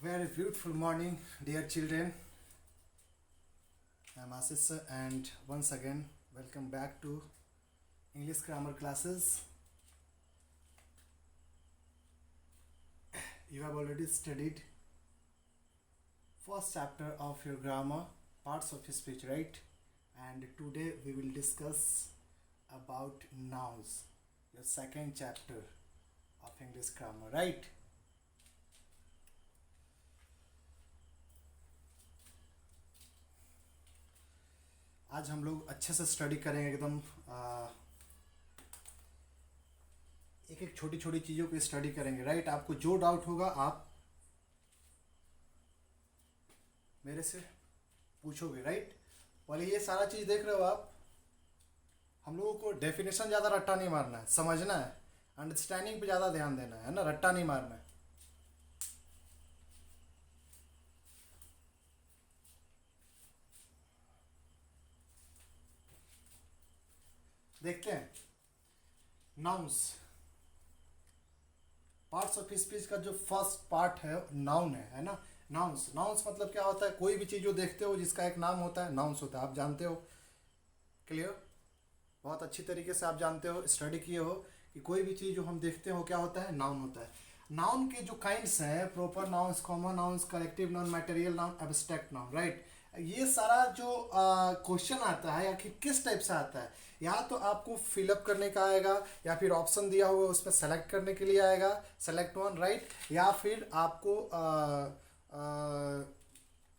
Very beautiful morning, dear children. I'm Ashish sir, and once again, welcome back to English grammar classes. You have already studied first chapter of your grammar, parts of speech, right? And today we will discuss about nouns, your second chapter of English grammar, right? आज हम लोग अच्छे से study करेंगे एकदम एक एक छोटी छोटी चीज़ों को स्टडी करेंगे, राइट? आपको जो डाउट होगा आप मेरे से पूछोगे, राइट? पहले ये सारा चीज़ देख रहे हो आप। हम लोगों को डेफिनेशन ज़्यादा रट्टा नहीं मारना है, समझना है, अंडरस्टैंडिंग पे ज़्यादा ध्यान देना है ना, रट्टा नहीं मारना है। देखते हैं नाउन्स, पार्ट्स ऑफ स्पीच का जो फर्स्ट पार्ट है नाउन है ना। नाउन्स नाउन्स मतलब क्या होता है? कोई भी चीज़ जो देखते हो जिसका एक नाम होता है, नाउन्स होता है। आप जानते हो, क्लियर? बहुत अच्छी तरीके से आप जानते हो, स्टडी किए हो कि कोई भी चीज़ जो हम देखते हो क्या होता है? नाउन होता है। नाउन के जो काइंड्स हैं, proper nouns, common nouns, collective noun, material noun, abstract noun, right? ये सारा जो क्वेश्चन आता है या कि किस टाइप से आता है, या तो आपको फिलअप करने का आएगा या फिर ऑप्शन दिया हुआ है उसमें सेलेक्ट करने के लिए आएगा, सेलेक्ट वन, राइट? या फिर आपको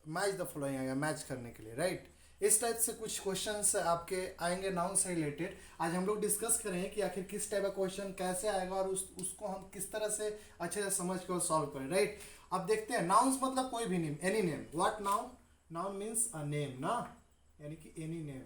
मैच द फॉलोइंग आएगा, मैच करने के लिए, राइट? इस टाइप से कुछ क्वेश्चंस आपके आएंगे नाउन से रिलेटेड। आज हम लोग डिस्कस करेंगे कि आखिर किस टाइप का क्वेश्चन कैसे आएगा और उसको हम किस तरह से अच्छे से समझ कर सॉल्व करें, राइट? अब देखते हैं नाउन्स मतलब कोई भी name, any name. What noun? Noun means a name ना, यानी कि एनी नेम,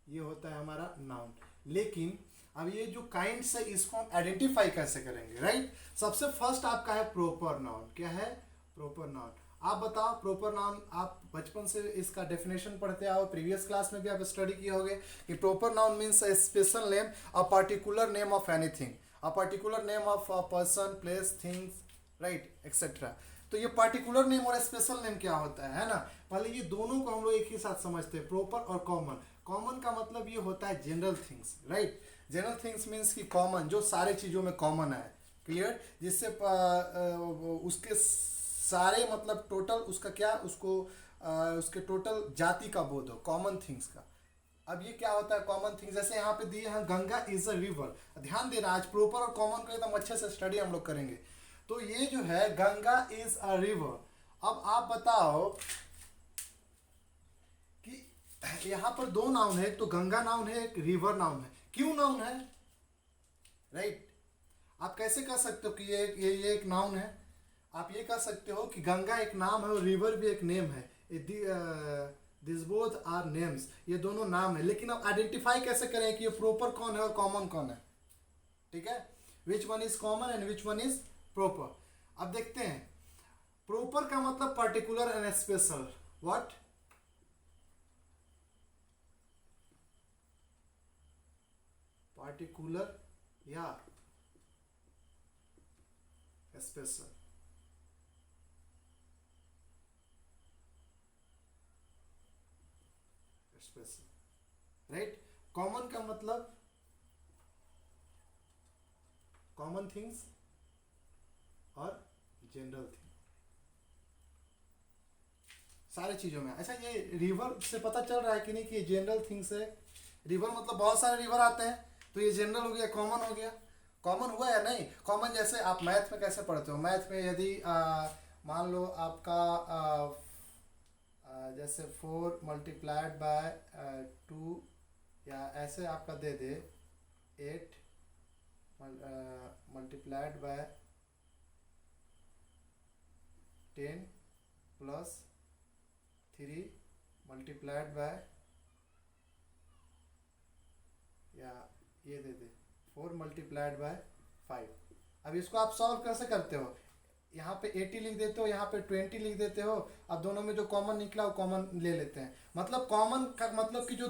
ये होता है हमारा नाउन। लेकिन अब ये जो काइंड्स है इसको हम आइडेंटिफाई कैसे करेंगे, राइट? सबसे फर्स्ट आपका है प्रॉपर नाउन। क्या है? Proper noun. आप बताओ प्रॉपर नाउन, आप बचपन से इसका डेफिनेशन पढ़ते आओ, प्रीवियस क्लास में भी आप स्टडी किए होंगे कि proper noun means a special name, a particular name of anything, a particular name of a person, place, things, right, etcetera. तो ये पर्टिकुलर नेम और स्पेशल नेम क्या होता है ना? पहले ये दोनों को हम लोग एक ही साथ समझते हैं, प्रॉपर और कॉमन। कॉमन का मतलब ये होता है general things, right? General things means कि कॉमन, जो सारे चीज़ों में कॉमन है, क्लियर? जिससे उसके सारे मतलब टोटल उसका क्या, उसको उसके टोटल जाति का बोध हो, कॉमन थिंग्स का। अब ये क्या होता है कॉमन थिंग्स? जैसे यहाँ पे दिए हैं गंगा इज अ रिवर। ध्यान देना, आज प्रॉपर और कॉमन को एकदम अच्छे से स्टडी हम लोग करेंगे। तो ये जो है गंगा इज अ रिवर। अब आप बताओ कि यहाँ पर दो नाउन है, तो गंगा नाउन है, एक रिवर नाउन है। क्यों नाउन है, राइट? आप कैसे कह सकते हो कि ये एक नाउन है? आप ये कह सकते हो कि गंगा एक नाम है और रिवर भी एक नेम है। दिस बोथ आर नेम्स, ये दोनों नाम है। लेकिन अब आइडेंटिफाई कैसे करें कि ये प्रॉपर कौन है और कॉमन कौन है? ठीक है, which one is common and which one is proper. अब देखते हैं, प्रॉपर का मतलब particular and special. What? Particular या स्पेशल। Special, right? कॉमन का मतलब कॉमन थिंग्स और जनरल थिंग, सारे चीज़ों में। अच्छा, ये रिवर से पता चल रहा है कि नहीं कि ये जनरल थिंग्स है? रिवर मतलब बहुत सारे रिवर आते हैं, तो ये जनरल हो गया, कॉमन हो गया। कॉमन हुआ या नहीं? कॉमन जैसे आप मैथ में कैसे पढ़ते हो? मैथ में यदि मान लो आपका जैसे 4 × 2 या ऐसे आपका दे दे 8 × 10 + 3 × या ये दे दे 4 × 5। अब इसको आप सॉल्व कैसे करते हो? यहाँ पे 80 लिख देते हो, यहाँ पे 20 लिख देते हो। अब दोनों में जो कॉमन निकला वो कॉमन ले लेते हैं। मतलब कॉमन का मतलब कि जो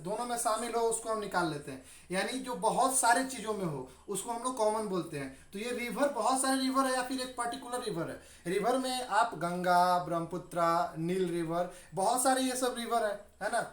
दोनों में शामिल हो उसको हम निकाल लेते हैं। यानी जो बहुत सारे चीज़ों में हो उसको हम लोग कॉमन बोलते हैं। तो ये रिवर बहुत सारे रिवर है या फिर एक पर्टिकुलर रिवर है। रिवर में आप गंगा, ब्रह्मपुत्रा, नील रिवर, बहुत सारे ये सब रिवर है ना।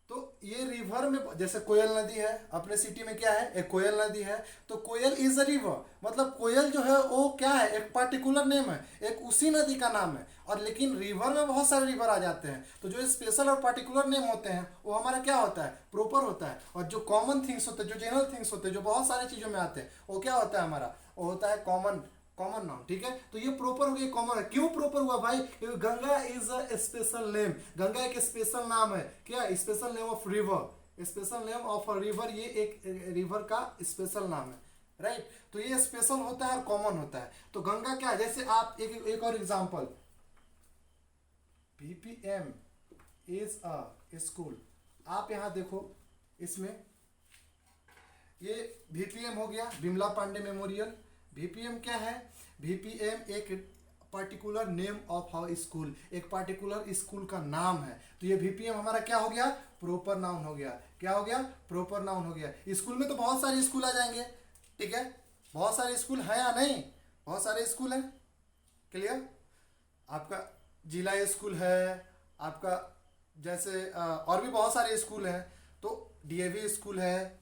तो ये रिवर में जैसे कोयल नदी है, अपने सिटी में क्या है, एक कोयल नदी है। तो कोयल इज अ रिवर, मतलब कोयल जो है वो क्या है, एक पर्टिकुलर नेम है, एक उसी नदी का नाम है। और लेकिन रिवर में बहुत सारे रिवर आ जाते हैं। तो जो स्पेशल और पर्टिकुलर नेम होते हैं वो हमारा क्या होता है, प्रॉपर होता है। और जो कॉमन थिंग्स होते हैं, जो जनरल थिंग्स होते हैं, जो बहुत सारी चीज़ों में आते हैं, वो क्या होता है हमारा, वो होता है कॉमन, कॉमन नाउन। ठीक है, तो ये प्रॉपर हो गया, कॉमन है। क्यों प्रॉपर हुआ भाई, क्योंकि Ganga is a special name, Ganga एक स्पेशल नाम है। क्या, special name of river, special name of a river, ये एक रिवर का स्पेशल नाम है, राइट। तो ये स्पेशल होता है और कॉमन होता है। तो गंगा क्या है, जैसे आप एक और example, BPM is a school. आप यहाँ देखो, इसमें ये बीपीएम हो गया, बिमला पांडे मेमोरियल। बीपीएम क्या है, बीपीएम एक particular name of how school, एक पर्टिकुलर स्कूल का नाम है। तो ये बीपीएम हमारा क्या हो गया, प्रॉपर नाउन हो गया। क्या हो गया, प्रॉपर नाउन हो गया। स्कूल में तो बहुत सारे स्कूल आ जाएंगे, ठीक है, बहुत सारे स्कूल हैं या नहीं, बहुत सारे स्कूल हैं, क्लियर। आपका जिला स्कूल है, आपका जैसे और भी बहुत सारे स्कूल हैं। तो डीएवी स्कूल है,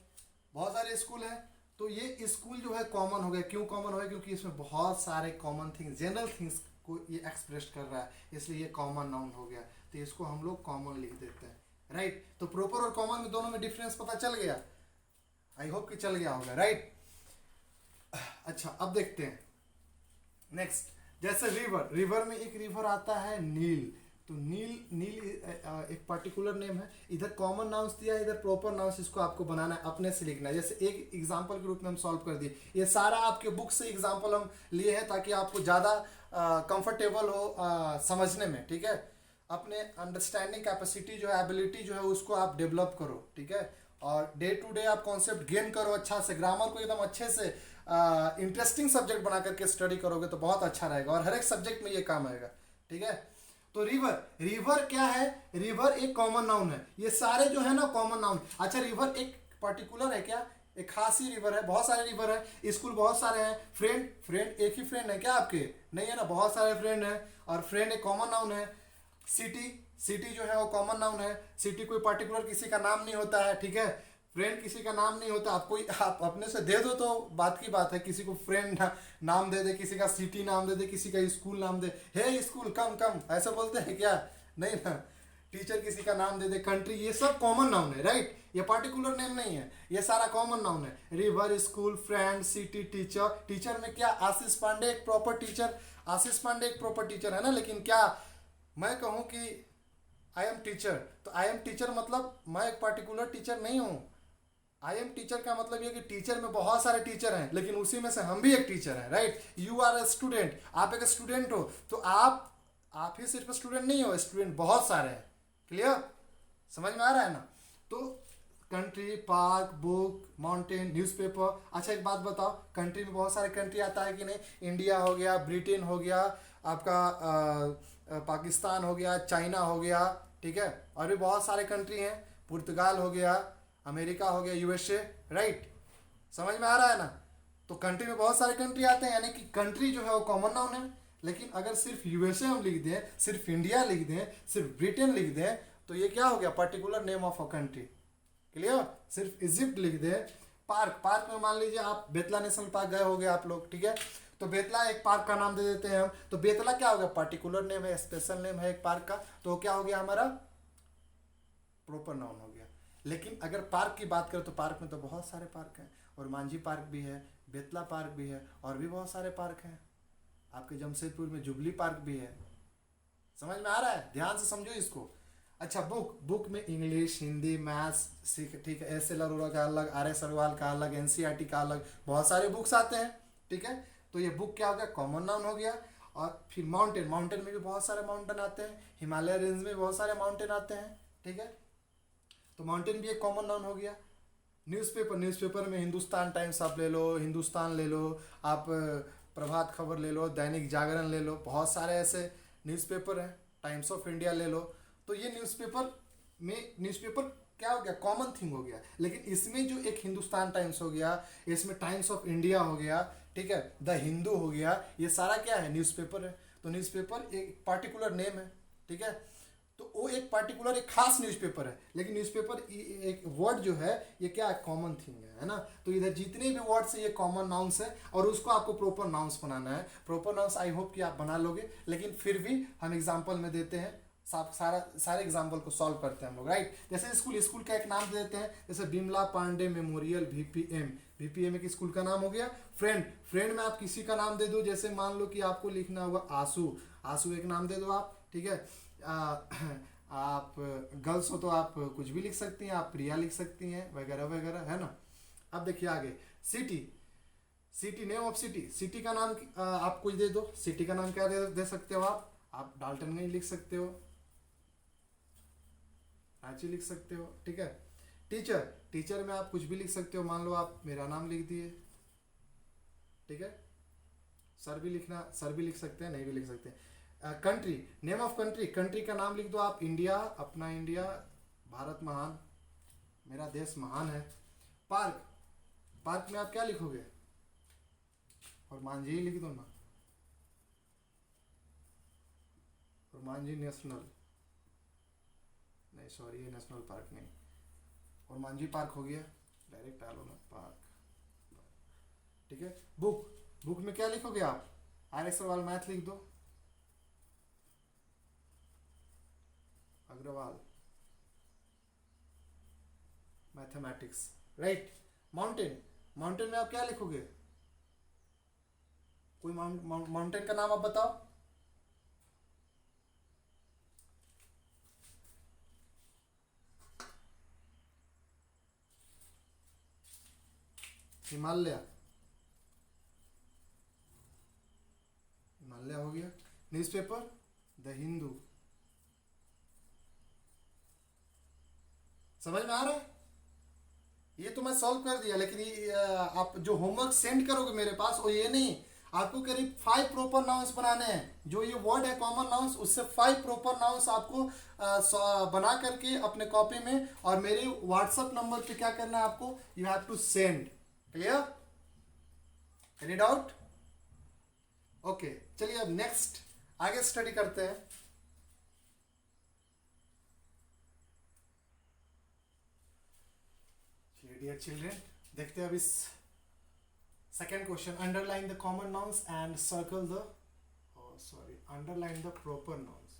बहुत सारे स्कूल हैं। तो ये स्कूल जो है कॉमन हो गया। क्यों कॉमन हो गया, क्योंकि इसमें बहुत सारे कॉमन थिंग्स, जनरल थिंग्स को ये एक्सप्रेस कर रहा है, इसलिए ये कॉमन नाउन हो गया। तो इसको हम लोग कॉमन लिख देते हैं, राइट। तो प्रॉपर और कॉमन में दोनों में डिफरेंस पता चल गया, आई होप कि चल गया होगा, राइट। अच्छा, अब देखते हैं नेक्स्ट। जैसे रिवर, रिवर में एक रिवर आता है नील। तो नील, नील एक पर्टिकुलर नेम है। इधर कॉमन नाउंस दिया है, इधर प्रॉपर नाउंस, इसको आपको बनाना है, अपने से लिखना है। जैसे एक एग्जांपल के रूप में हम सॉल्व कर दिए। ये सारा आपके बुक से एग्जांपल हम लिए हैं ताकि आपको ज़्यादा कंफर्टेबल हो समझने में, ठीक है। अपने अंडरस्टैंडिंग कैपेसिटी जो है, एबिलिटी जो है, उसको आप डेवलप करो, ठीक है। और डे टू डे आप कॉन्सेप्ट गेन करो अच्छा से, ग्रामर को एकदम अच्छे से इंटरेस्टिंग सब्जेक्ट बना करके स्टडी करोगे तो बहुत अच्छा रहेगा, और हर एक सब्जेक्ट में ये काम आएगा, ठीक है। तो रिवर, रिवर क्या है, रिवर एक कॉमन नाउन है। ये सारे जो है ना कॉमन नाउन। अच्छा, रिवर एक पर्टिकुलर है क्या, एक खास ही रिवर है, बहुत सारे रिवर है। स्कूल बहुत सारे हैं। फ्रेंड, फ्रेंड एक ही फ्रेंड है क्या आपके, नहीं है ना, बहुत सारे फ्रेंड हैं। और फ्रेंड एक कॉमन नाउन है। सिटी, सिटी जो है वो कॉमन नाउन है। सिटी कोई पर्टिकुलर किसी का नाम नहीं होता है, ठीक है। फ्रेंड किसी का नाम नहीं होता। आप कोई, आप अपने से दे दो तो बात की बात है, किसी को फ्रेंड नाम दे दे, किसी का सिटी नाम दे दे, किसी का स्कूल नाम दे, हे स्कूल कम कम, ऐसा बोलते हैं क्या, नहीं ना। टीचर किसी का नाम दे दे, कंट्री, ये सब कॉमन नाउन है, राइट। ये पर्टिकुलर नेम नहीं है, ये सारा कॉमन नाउन है। River, school, friend, city, teacher. Teacher में क्या, आशीष पांडे एक प्रॉपर टीचर, आशीष पांडे एक प्रॉपर टीचर है ना। लेकिन क्या मैं कहूँ कि आई एम टीचर, तो आई एम टीचर मतलब मैं एक पर्टिकुलर टीचर नहीं हूँ। आई एम टीचर का मतलब ये कि टीचर में बहुत सारे टीचर हैं, लेकिन उसी में से हम भी एक टीचर हैं, right. You are a student, आप एक स्टूडेंट हो। तो आप ही सिर्फ स्टूडेंट नहीं हो, स्टूडेंट बहुत सारे हैं, क्लियर, समझ में आ रहा है ना। तो country, park, book, mountain, newspaper. अच्छा, एक बात बताओ, कंट्री में बहुत सारे कंट्री आता है कि नहीं। इंडिया हो गया, ब्रिटेन हो गया, आपका पाकिस्तान हो गया, चाइना हो गया, ठीक है। और भी बहुत सारे कंट्री हैं, पुर्तगाल हो गया, अमेरिका हो गया, यूएसए, राइट, समझ में आ रहा है ना। तो कंट्री में बहुत सारे कंट्री आते हैं, यानी कि कंट्री जो है वो कॉमन नाउन है। लेकिन अगर सिर्फ यूएसए हम लिख दें, सिर्फ इंडिया लिख दें, सिर्फ ब्रिटेन लिख दें, तो ये क्या हो गया, particular name of a country, clear. सिर्फ इजिप्ट लिख दें। पार्क, पार्क में मान लीजिए आप बेतला नेशनल पार्क गए होगे आप लोग, ठीक है। तो बेतला एक पार्क का नाम दे देते हैं हम, तो बेतला क्या हो गया, पर्टिकुलर नेम है, स्पेशल नेम है एक पार्क का, तो क्या हो गया हमारा, प्रॉपर नाउन हो गया। लेकिन अगर पार्क की बात करें तो पार्क में तो बहुत सारे पार्क हैं, और मांझी पार्क भी है, बेतला पार्क भी है, और भी बहुत सारे पार्क हैं। आपके जमशेदपुर में जुबली पार्क भी है, समझ में आ रहा है, ध्यान से समझो इसको। अच्छा, बुक, बुक में इंग्लिश, हिंदी, मैथ्स, ठीक है, एस एल अरोड़ा का अलग, आर एस अग्रवाल का अलग, एनसीईआरटी का अलग, बहुत सारे बुक्स आते हैं, ठीक है। तो ये बुक क्या हो गया, कॉमन नाउन हो गया। और फिर माउंटेन, माउंटेन में भी बहुत सारे माउंटेन आते हैं, हिमालय रेंज में बहुत सारे माउंटेन आते हैं, ठीक है। तो माउंटेन भी एक कॉमन नाउन हो गया। न्यूज़पेपर, न्यूज़पेपर में हिंदुस्तान टाइम्स आप ले लो, हिंदुस्तान ले लो आप, प्रभात खबर ले लो, दैनिक जागरण ले लो, बहुत सारे ऐसे न्यूज़पेपर हैं, टाइम्स ऑफ इंडिया ले लो। तो ये न्यूज़पेपर क्या हो गया, कॉमन थिंग हो गया। लेकिन इसमें जो एक हिंदुस्तान टाइम्स हो गया, इसमें टाइम्स ऑफ इंडिया हो गया, ठीक है, द हिंदू हो गया, ये सारा क्या है, न्यूज़पेपर है। तो न्यूज़पेपर एक पार्टिकुलर नेम है, ठीक है, तो वो एक पार्टिकुलर एक खास न्यूज़पेपर है। लेकिन न्यूज़पेपर एक वर्ड जो है ये क्या है, कॉमन थिंग है ना। तो इधर जितने भी वर्ड्स है ये कॉमन नाउंस है और उसको आपको प्रॉपर नाउंस बनाना है। प्रॉपर नाउंस आई होप कि आप बना लोगे, लेकिन फिर भी हम एग्जाम्पल में देते हैं, सारे एग्जाम्पल को सॉल्व करते हैं हम लोग, राइट। जैसे स्कूल का एक नाम दे देते हैं, जैसे बिमला पांडे मेमोरियल VPM एक स्कूल का नाम हो गया। फ्रेंड में आप किसी का नाम दे दो, जैसे मान लो कि आपको लिखना होगा आंसू एक नाम दे दो आप, ठीक है। आप गर्ल्स हो तो आप कुछ भी लिख सकती हैं, आप प्रिया लिख सकती हैं, वगैरह वगैरह, है ना। अब देखिए आगे, सिटी नेम ऑफ सिटी का नाम आप कुछ दे दो। सिटी का नाम क्या दे सकते हो आप डाल्टनगंज लिख सकते हो, रांची लिख सकते हो, ठीक है। टीचर में आप कुछ भी लिख सकते हो, मान लो आप मेरा नाम लिख दिए, ठीक है। सर भी लिख सकते हैं, नहीं भी लिख सकते हैं। कंट्री, नेम ऑफ कंट्री का नाम लिख दो आप, इंडिया, अपना इंडिया, भारत महान, मेरा देश महान है। पार्क में आप क्या लिखोगे, और मांझी लिख दो ना, और मांझी नेशनल, नहीं सॉरी ये नेशनल पार्क नहीं, और मांझी पार्क हो गया, डायरेक्ट डालो ना पार्क, ठीक है। बुक में क्या लिखोगे आप, RS अग्रवाल मैथ लिख दो, अग्रवाल मैथमेटिक्स, राइट। माउंटेन में आप क्या लिखोगे, कोई माउंटेन का नाम आप बताओ। हिमालय हो गया। न्यूज़पेपर द हिंदू, समझ में आ रहा है। ये तो मैं सॉल्व कर दिया, लेकिन ये आप जो होमवर्क सेंड करोगे मेरे पास वो ये नहीं, आपको करीब 5 प्रॉपर नाउंस बनाने हैं। जो ये वर्ड है कॉमन नाउंस, उससे 5 प्रॉपर नाउंस आपको बना करके अपने कॉपी में और मेरे व्हाट्सएप नंबर पे क्या करना है आपको, you have to send. Clear, any doubt? Okay, चलिए अब नेक्स्ट आगे स्टडी करते हैं। डियर चिल्ड्रेन, देखते हैं अब इस second question. Underline the common nouns and circle the underline the proper nouns.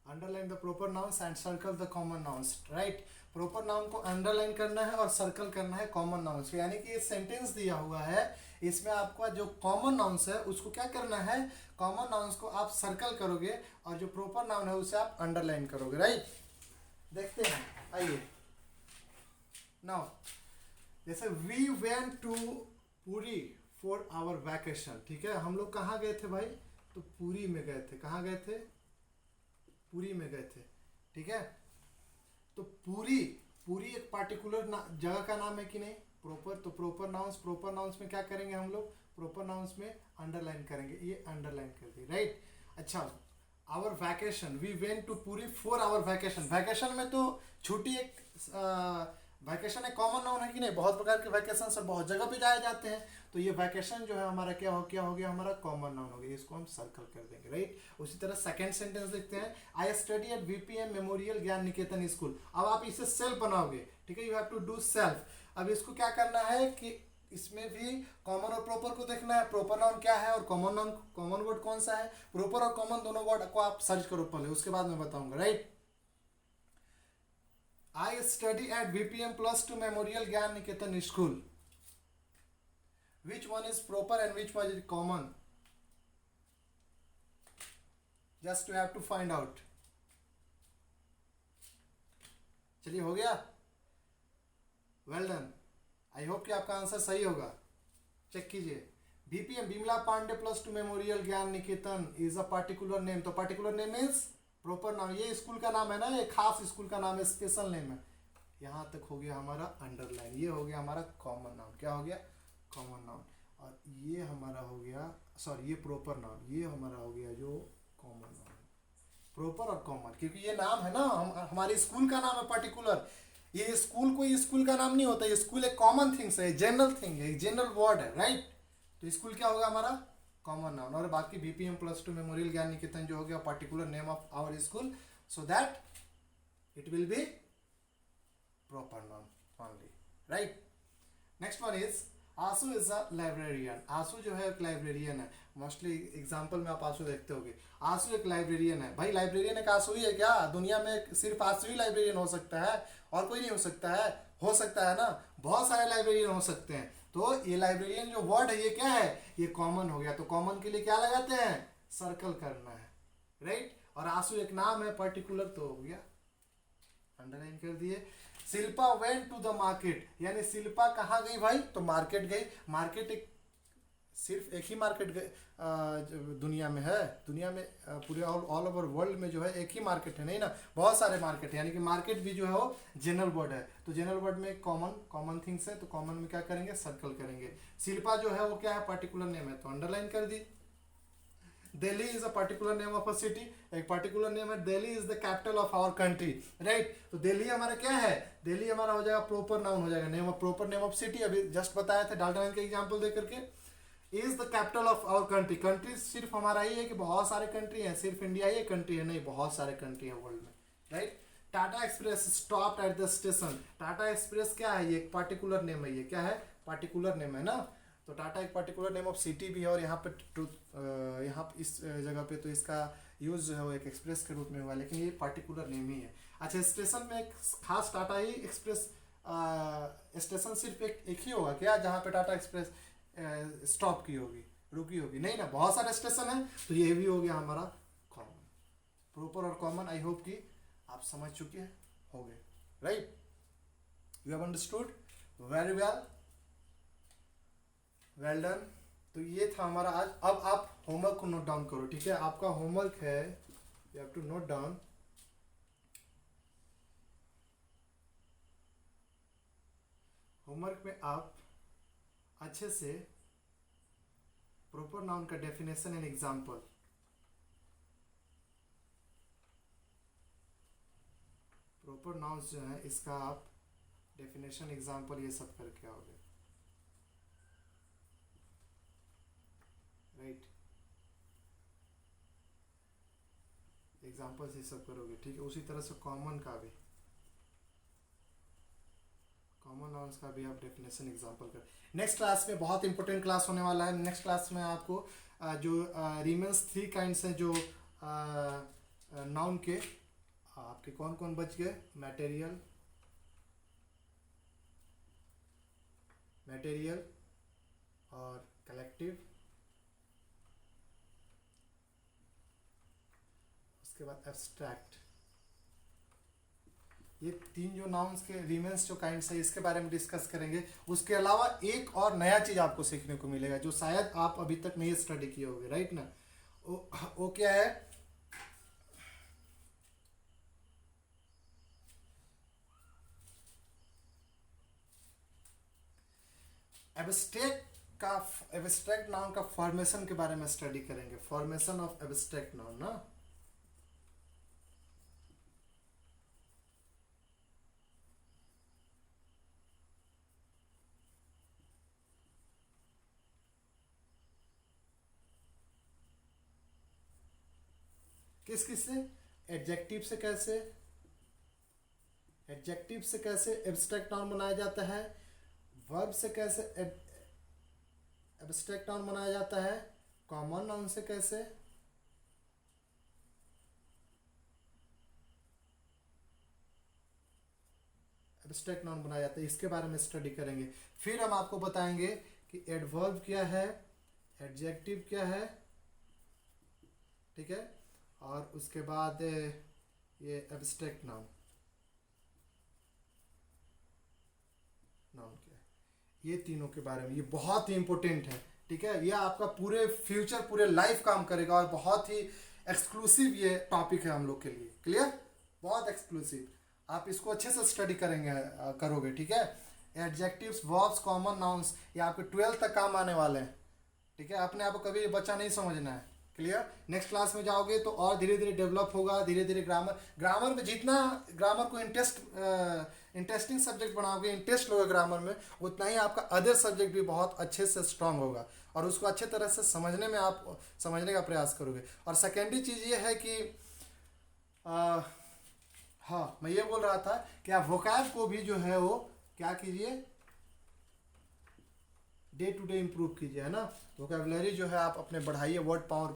Underline the proper nouns and circle the common nouns, right. Proper noun को अंडरलाइन करना है और सर्कल करना है कॉमन नाउंस, यानी कि ये सेंटेंस दिया हुआ है, इसमें आपका जो कॉमन नाउंस है उसको क्या करना है, कॉमन नाउंस को आप सर्कल करोगे और जो प्रॉपर नाउन है उसे आप अंडरलाइन करोगे, राइट। देखते हैं, आइए नाउ, जैसे we went to Puri for our vacation, ठीक है। हम लोग कहाँ गए थे भाई, तो पुरी में गए थे। कहाँ गए थे, पुरी में गए थे, ठीक है। तो पुरी एक पार्टिकुलर जगह का नाम है कि नहीं, प्रॉपर। तो प्रॉपर नाउंस में क्या करेंगे हम लोग, प्रॉपर नाउंस में अंडरलाइन करेंगे, ये अंडरलाइन कर दी, राइट। अच्छा, our vacation, we went to Puri for our vacation. Vacation में तो छुट्टी एक वैकेशन एक कॉमन नाउन है कि नहीं, बहुत प्रकार के वैकेशन सब बहुत जगह पे जाए जाते हैं। तो ये वैकेशन जो है हमारा क्या हो गया हमारा कॉमन नाउन हो गया, इसको हम सर्कल कर देंगे, राइट। उसी तरह सेकंड सेंटेंस देखते हैं, I study eight VPM memorial ज्ञान निकेतन स्कूल। अब आप इसे सेल्फ बनाओगे, ठीक है, you have to do self. अब इसको क्या करना है कि इसमें भी कॉमन और प्रॉपर को देखना है, प्रॉपर नाउन क्या है और कॉमन वर्ड कौन सा है। प्रॉपर और कॉमन दोनों वर्ड को आप सर्च करो पहले, उसके बाद मैं बताऊंगा, right. I study at VPM+2 Memorial Gyan Niketan School. Which one is proper and which one is common? Just you have to find out. चलिए हो गया, वेल डन। आई होप कि आपका आंसर सही होगा। चेक कीजिए, VPM बिमला पांडे +2 मेमोरियल ज्ञान निकेतन is a particular name. तो पार्टिकुलर नेम मीन्स प्रॉपर नाम, ये स्कूल का नाम है ना, ये खास स्कूल का नाम है, स्पेशल नेम है। यहाँ तक हो गया हमारा अंडरलाइन, ये हो गया हमारा कॉमन नाउन। क्या हो गया, कॉमन नाउन। और ये हमारा हो गया, सॉरी ये प्रॉपर नाउन, ये हमारा हो गया जो कॉमन नाउन। प्रॉपर और कॉमन, क्योंकि ये नाम है ना, हमारे स्कूल का नाम है पर्टिकुलर। ये स्कूल कोई स्कूल का नाम नहीं होता, ये स्कूल एक कॉमन थिंग्स है, जनरल थिंग है, जनरल वर्ड है, राइट। तो स्कूल क्या होगा हमारा कॉमन नाउन। और बाकी बीपीएम +2 मेमोरियल ज्ञान निकेतन जो हो गया particular name of our school, so that it will be proper noun only, right. Next one is Aansu is a librarian. Aansu जो है एक लाइब्रेरियन है। मोस्टली एग्जाम्पल में आप आंसू देखते होगे। आंसू एक लाइब्रेरियन है। भाई लाइब्रेरियन एक आंसू ही है क्या? दुनिया में सिर्फ आंसू ही लाइब्रेरियन हो सकता है और कोई नहीं हो सकता है? हो सकता है ना, बहुत सारे लाइब्रेरियन हो सकते हैं। तो ये लाइब्रेरियन जो वर्ड है ये क्या है? ये कॉमन हो गया। तो कॉमन के लिए क्या लगाते हैं? सर्कल करना है, राइट। और आंसू एक नाम है पर्टिकुलर, तो हो गया, अंडरलाइन कर दिए। Shilpa went to the market, यानी शिल्पा कहाँ गई भाई? तो मार्केट गई। मार्केट एक सिर्फ एक ही मार्केट दुनिया में है। दुनिया में पूरे ऑल ओवर वर्ल्ड में जो है एक ही मार्केट है, नहीं ना, बहुत सारे मार्केट है। यानी कि मार्केट भी जो है वो जनरल वर्ड है। तो जनरल वर्ड में कॉमन थिंग्स है, तो कॉमन में क्या करेंगे? सर्कल करेंगे। शिल्पा जो है वो क्या है? पर्टिकुलर नेम है, तो अंडरलाइन कर दी। Delhi is a particular name of a city, एक पर्टिकुलर नेम है। Delhi is the capital of our country, right. तो दिल्ली हमारा क्या है? दिल्ली हमारा हो जाएगा प्रॉपर नाउन, हो जाएगा name of proper name of city. अभी जस्ट बताया था डाल्टन के एग्जांपल दे करके। Is the capital of our country, country सिर्फ हमारा ही है कि बहुत सारे कंट्री हैं? सिर्फ इंडिया ही कंट्री है? नहीं, बहुत सारे कंट्री है वर्ल्ड में, right. Tata express stopped at the station, Tata express क्या है? ये एक पर्टिकुलर नेम है। ये क्या है? पर्टिकुलर नेम है ना। तो टाटा एक पर्टिकुलर नेम ऑफ सिटी भी है, और यहाँ पे यहाँ इस जगह पे तो इसका यूज जो है वो एक एक्सप्रेस के रूप में हुआ, लेकिन ये पर्टिकुलर नेम ही है। अच्छा, स्टेशन में एक खास टाटा ही एक्सप्रेस स्टेशन सिर्फ एक ही होगा क्या जहाँ पे टाटा एक्सप्रेस स्टॉप की होगी, रुकी होगी? नहीं ना, बहुत सारे स्टेशन है। तो ये भी हो गया हमारा कॉमन। प्रॉपर और कॉमन आई होप कि आप समझ चुके हो गए, right. You have understood very well, well done. तो ये था हमारा आज। अब आप होमवर्क को नोट डाउन करो, ठीक है। आपका होमवर्क है, you have to note down homework में आप अच्छे से प्रॉपर नाउन का definition and example, proper nouns जो है इसका आप डेफिनेशन एग्जांपल ये सब करके आओगे, राइट। एग्जांपल्स ये सब करोगे, ठीक है। उसी तरह से कॉमन का भी, कॉमन नाउन्स का भी आप डेफिनेशन एग्जांपल कर। नेक्स्ट क्लास में बहुत इंपॉर्टेंट क्लास होने वाला है। नेक्स्ट क्लास में आपको जो रिमेन्स 3 काइंड्स हैं जो नाउन के, आपके कौन कौन बच गए? मटेरियल, मटेरियल और कलेक्टिव, उसके बाद एब्स्ट्रैक्ट। ये 3 जो नाउन्स के रिमेन्स जो काइंड्स है इसके बारे में डिस्कस करेंगे। उसके अलावा एक और नया चीज़ आपको सीखने को मिलेगा जो शायद आप अभी तक नहीं स्टडी किए होगे, राइट ना। वो क्या है? एब्स्ट्रैक्ट नाउन का फॉर्मेशन के बारे में स्टडी करेंगे। फॉर्मेशन ऑफ एब्स्ट्रैक्ट नाउन ना। किस किस से? एडजेक्टिव से कैसे, एडजेक्टिव से कैसे एब्स्ट्रैक्ट नाउन बनाया जाता है, वर्ब से कैसे एब्स्ट्रैक्ट नाउन बनाया जाता है, कॉमन नाउन से कैसे, एब्स्ट्रैक्ट नाउन बनाया जाता है, इसके बारे में स्टडी करेंगे। फिर हम आपको बताएंगे कि एडवर्ब क्या है, एडजेक्टिव क्या है, ठीक है। और उसके बाद ये एब्स्ट्रैक्ट नाउन, नाउन क्या है, ये तीनों के बारे में। ये बहुत ही इंपॉर्टेंट है, ठीक है। ये आपका पूरे फ्यूचर, पूरे लाइफ काम करेगा, और बहुत ही एक्सक्लूसिव ये टॉपिक है हम लोग के लिए। क्लियर? बहुत एक्सक्लूसिव। आप इसको अच्छे से स्टडी करेंगे, करोगे, ठीक है। एडजेक्टिव्स, वर्ब्स, कॉमन नाउन्स, ये आपके 12th तक काम आने वाले हैं। ठीक है, अपने आप को कभी बच्चा नहीं समझना है। क्लियर? नेक्स्ट क्लास में जाओगे तो और धीरे धीरे डेवलप होगा, धीरे धीरे ग्रामर में जितना ग्रामर को इंटरेस्टिंग सब्जेक्ट बनाओगे, इंटरेस्ट लोगे ग्रामर में, उतना ही आपका अदर सब्जेक्ट भी बहुत अच्छे से स्ट्रांग होगा और उसको अच्छे तरह से समझने का प्रयास करोगे। और सेकेंडरी चीज़ ये है कि हाँ, मैं ये बोल रहा था कि आप वोकैब को भी जो है वो क्या कीजिए, डे टू डे इम्प्रूव कीजिए, है ना। वोकैबुलरी जो है आप अपने बढ़ाइए, वर्ड पावर